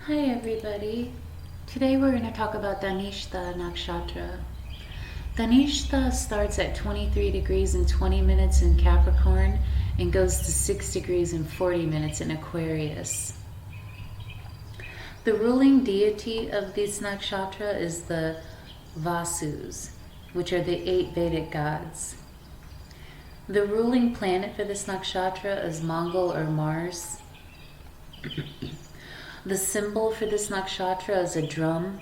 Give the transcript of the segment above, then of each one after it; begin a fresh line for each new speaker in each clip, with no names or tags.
Hi everybody. Today we're going to talk about Dhanishta Nakshatra. Dhanishta starts at 23 degrees and 20 minutes in Capricorn and goes to 6 degrees and 40 minutes in Aquarius. The ruling deity of this nakshatra is the Vasus, which are the 8 Vedic gods. The ruling planet for this nakshatra is Mongol or Mars. The symbol for this nakshatra is a drum.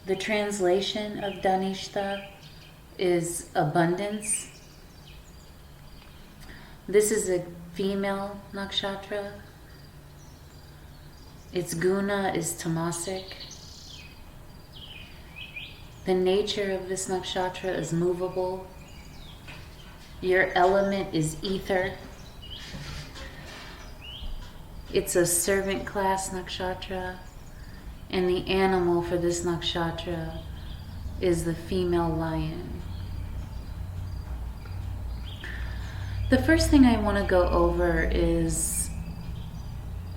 The translation of Dhanishta is abundance. This is a female nakshatra. Its guna is tamasic. The nature of this nakshatra is movable. Your element is ether. It's a servant class nakshatra, and the animal for this nakshatra is the female lion. The first thing I want to go over is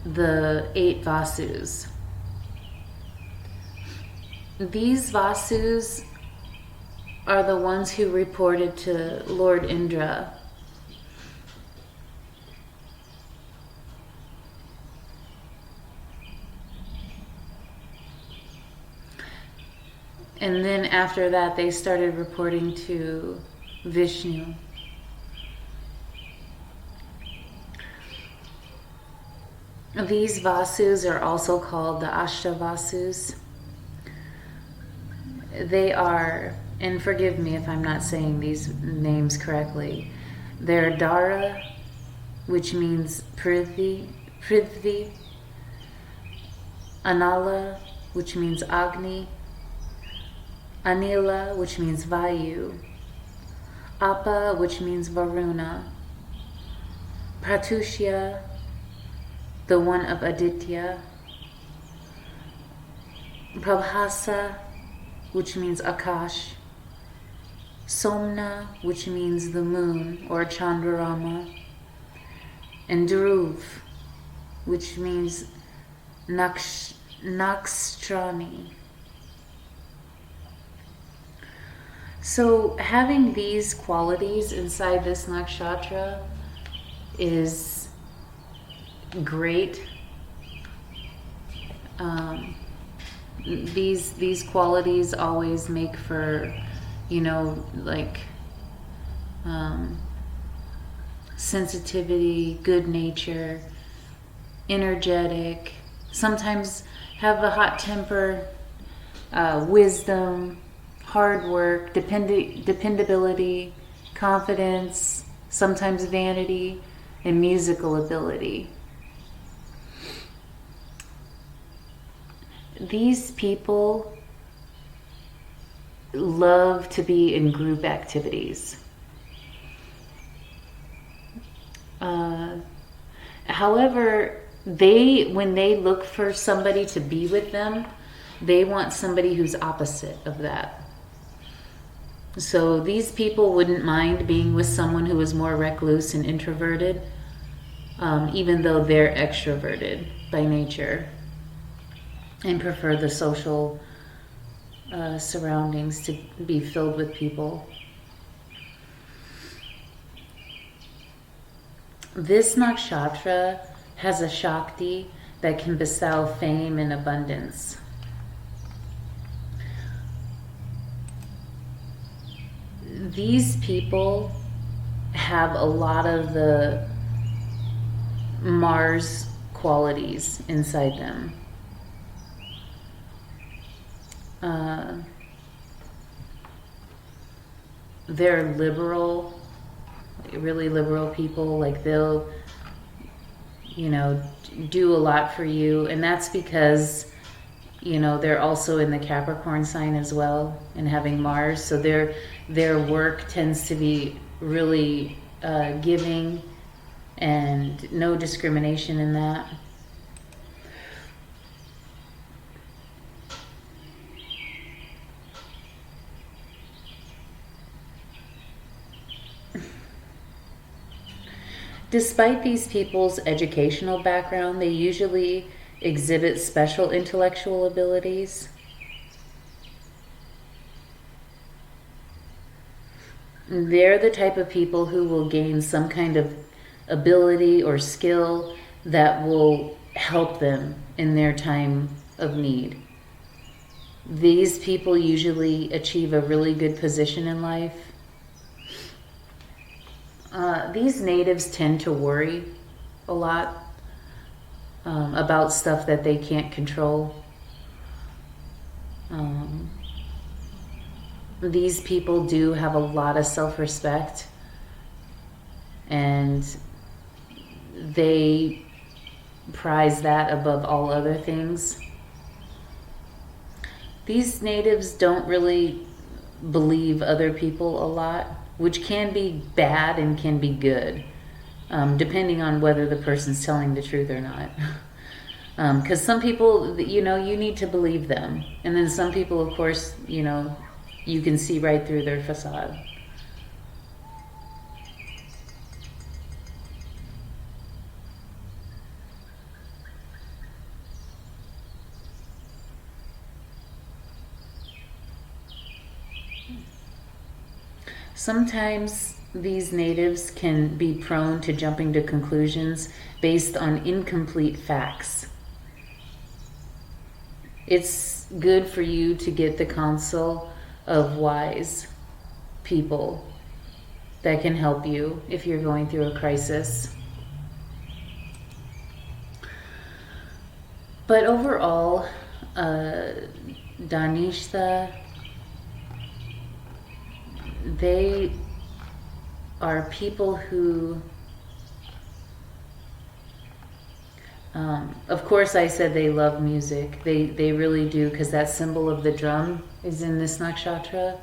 the 8 Vasus. These Vasus are the ones who reported to Lord Indra. And then after that, they started reporting to Vishnu. These Vasus are also called the Ashtavasus. They are, and forgive me if I'm not saying these names correctly, they're Dara, which means Prithvi, Anala, which means Agni, Anila, which means Vayu, Apa, which means Varuna, Pratushya, the one of Aditya, Prabhasa, which means Akash, Somna, which means the moon or Chandrarama, and Dhruv, which means Nakshtrani. So having these qualities inside this nakshatra is great. These qualities always make for, sensitivity, good nature, energetic, sometimes have a hot temper, wisdom, hard work, dependability, confidence, sometimes vanity, and musical ability. These people love to be in group activities. However, when they look for somebody to be with them, they want somebody who's opposite of that. So these people wouldn't mind being with someone who is more recluse and introverted, even though they're extroverted by nature and prefer the social surroundings to be filled with people. This nakshatra has a Shakti that can bestow fame and abundance. These people have a lot of the Mars qualities inside them. They're liberal, really liberal people. Like they'll, do a lot for you. And that's because, they're also in the Capricorn sign as well and having Mars. So their work tends to be really giving and no discrimination in that. Despite these people's educational background, they usually exhibit special intellectual abilities. They're the type of people who will gain some kind of ability or skill that will help them in their time of need. These people usually achieve a really good position in life. These natives tend to worry a lot about stuff that they can't control. These people do have a lot of self-respect, and they prize that above all other things. These natives don't really believe other people a lot, which can be bad and can be good, depending on whether the person's telling the truth or not. Because some people, you need to believe them. And then some people, of course, you can see right through their facade. Sometimes these natives can be prone to jumping to conclusions based on incomplete facts. It's good for you to get the counsel of wise people that can help you if you're going through a crisis. But overall, Dhanishta, they are people who, of course I said they love music. They really do, because that symbol of the drum is in this nakshatra.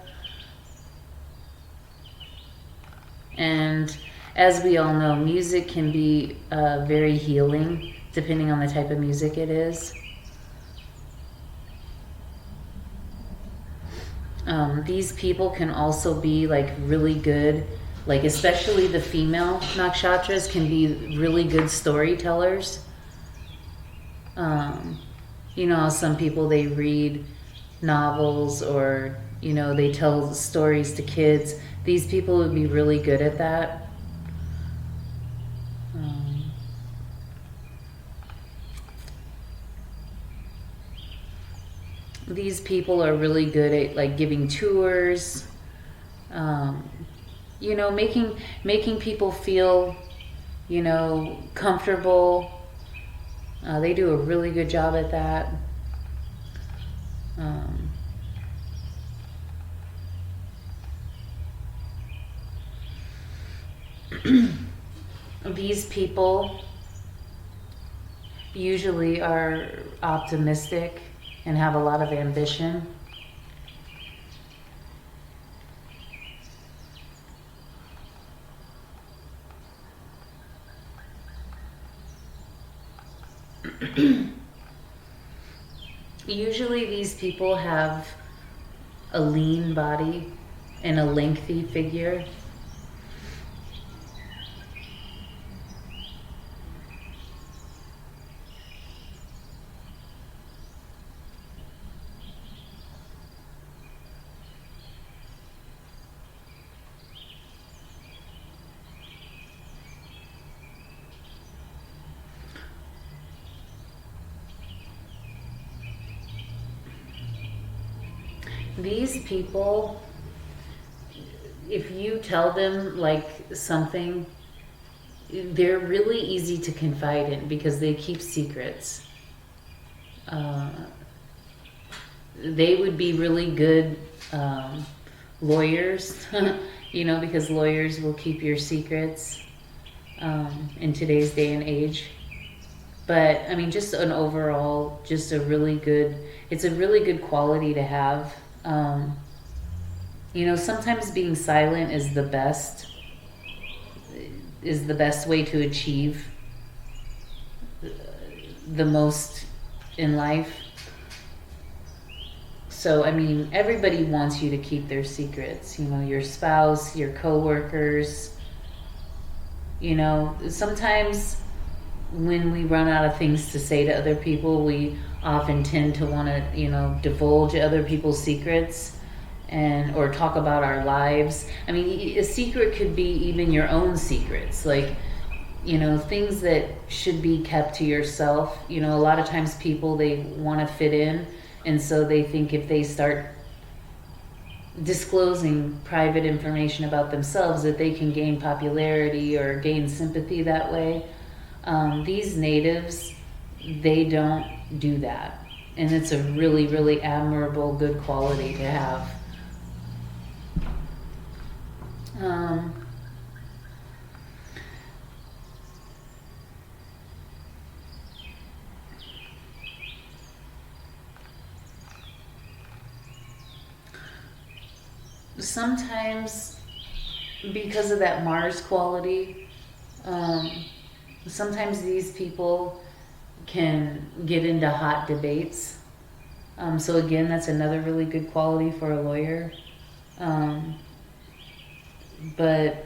And as we all know, music can be very healing, depending on the type of music it is. These people can also be like really good, like especially the female nakshatras can be really good storytellers. Some people, they read novels, or they tell stories to kids. These people would be really good at that. These people are really good at like giving tours, making people feel, comfortable. They do a really good job at that. These people usually are optimistic and have a lot of ambition. Usually these people have a lean body and a lengthy figure. These people, if you tell them like something, they're really easy to confide in because they keep secrets. They would be really good lawyers, because lawyers will keep your secrets in today's day and age. But I mean, just an overall, it's a really good quality to have. Sometimes being silent is the best way to achieve the most in life. So, I mean, everybody wants you to keep their secrets, your spouse, your coworkers. Sometimes when we run out of things to say to other people, we often tend to want to, divulge other people's secrets or talk about our lives. I mean, a secret could be even your own secrets, like, things that should be kept to yourself. A lot of times people, they want to fit in, and so they think if they start disclosing private information about themselves that they can gain popularity or gain sympathy that way. These natives, they don't do that, and it's a really, really admirable, good quality to have. Sometimes, because of that Mars quality, sometimes these people can get into hot debates. So again, that's another really good quality for a lawyer. But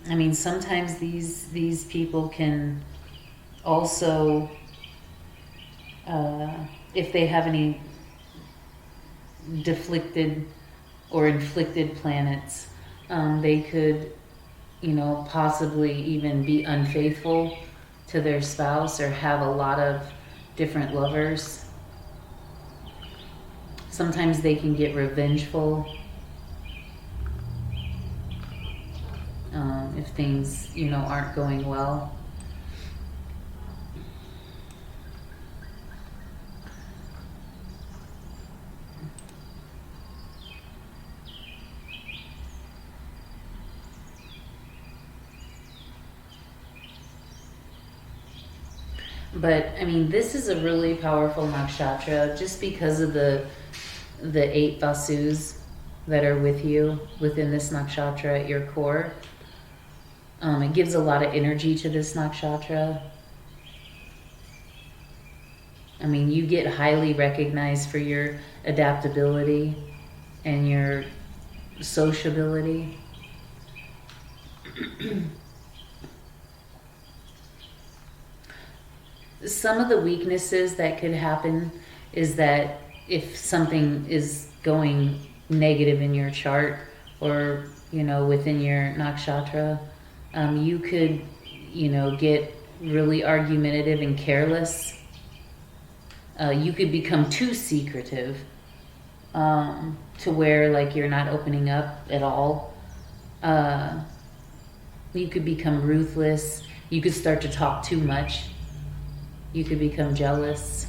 I mean, sometimes these people can also, if they have any deflected or inflicted planets, they could, possibly even be unfaithful to their spouse or have a lot of different lovers. Sometimes they can get revengeful if things, aren't going well. But I mean, this is a really powerful nakshatra just because of the 8 vasus that are with you within this nakshatra at your core. It gives a lot of energy to this nakshatra. I mean, you get highly recognized for your adaptability and your sociability. Some of the weaknesses that could happen is that if something is going negative in your chart or, within your nakshatra, you could, get really argumentative and careless. You could become too secretive to where, like, you're not opening up at all. You could become ruthless. You could start to talk too much. You could become jealous.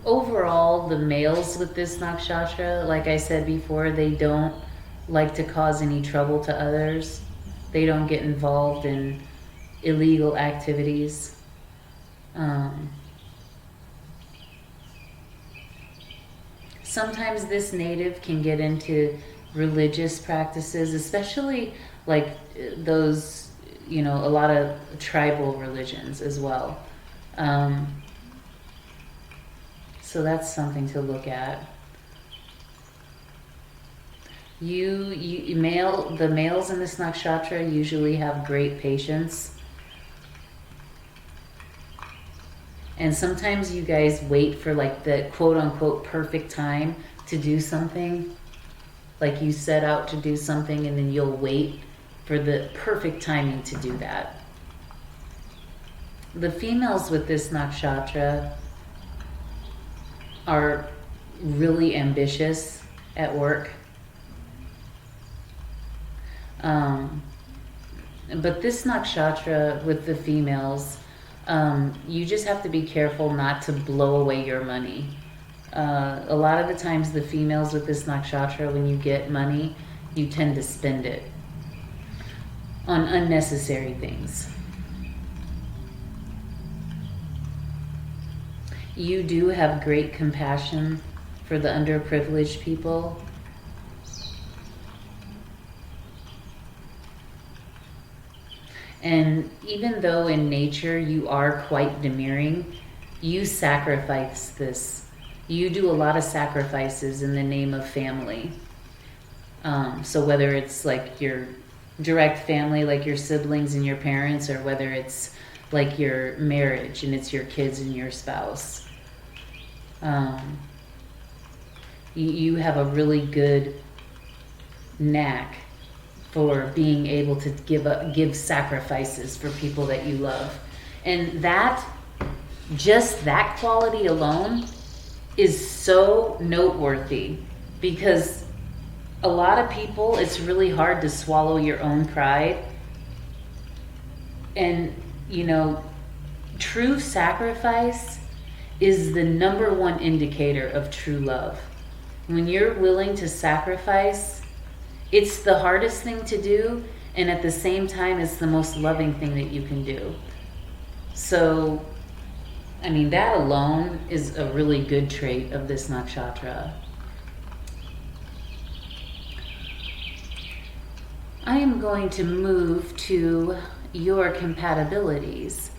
Overall, the males with this nakshatra, like I said before, they don't like to cause any trouble to others. They don't get involved in illegal activities. Sometimes this native can get into religious practices, especially like those, a lot of tribal religions as well. So that's something to look at. The males in this nakshatra usually have great patience. And sometimes you guys wait for like the quote unquote perfect time to do something. Like you set out to do something and then you'll wait for the perfect timing to do that. The females with this nakshatra are really ambitious at work. But this nakshatra with the females, you just have to be careful not to blow away your money. A lot of the times the females with this nakshatra, when you get money, you tend to spend it on unnecessary things. You do have great compassion for the underprivileged people. And even though in nature you are quite demurring, you sacrifice this. you do a lot of sacrifices in the name of family. So whether it's like your direct family, like your siblings and your parents, or whether it's like your marriage and it's your kids and your spouse, you have a really good knack for being able to give sacrifices for people that you love. And that, just that quality alone is so noteworthy, because a lot of people, it's really hard to swallow your own pride. And, you know, true sacrifice is the number one indicator of true love. When you're willing to sacrifice, it's the hardest thing to do, and at the same time, it's the most loving thing that you can do. So, I mean, that alone is a really good trait of this nakshatra. I am going to move to your compatibilities.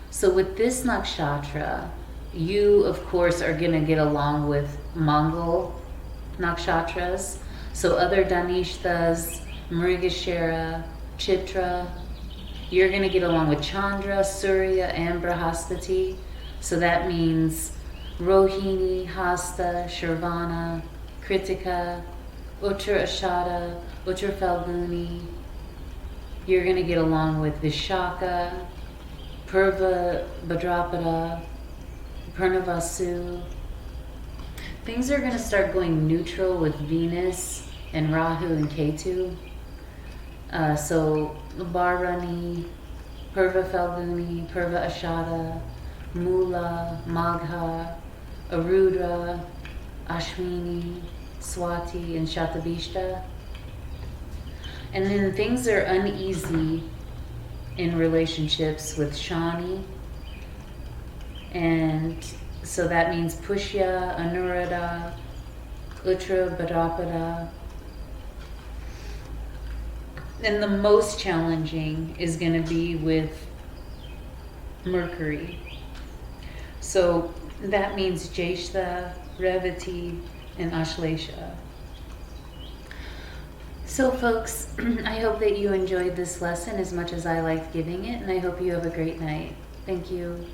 So with this nakshatra, you, of course, are going to get along with Mongol nakshatras. So other Dhanishtas, Mrigashira, Chitra. You're going to get along with Chandra, Surya, and Brahaspati. So that means Rohini, Hasta, Shravana, Kritika, Uttar Ashada, Uttar Falguni. You're going to get along with Vishaka, Purva Bhadrapada, Purnavasu. Things are going to start going neutral with Venus and Rahu and Ketu. So Bharani, Purva Falguni, Purva Ashada, Mula, Magha, Arudra, Ashwini, Swati, and Shatabishta. And then things are uneasy in relationships with Shani. And so that means Pushya, Anuradha, Uttra Bhadrapada. And the most challenging is going to be with Mercury. So that means Jyeshtha, Revati, and Ashlesha. So folks, I hope that you enjoyed this lesson as much as I liked giving it, and I hope you have a great night. Thank you.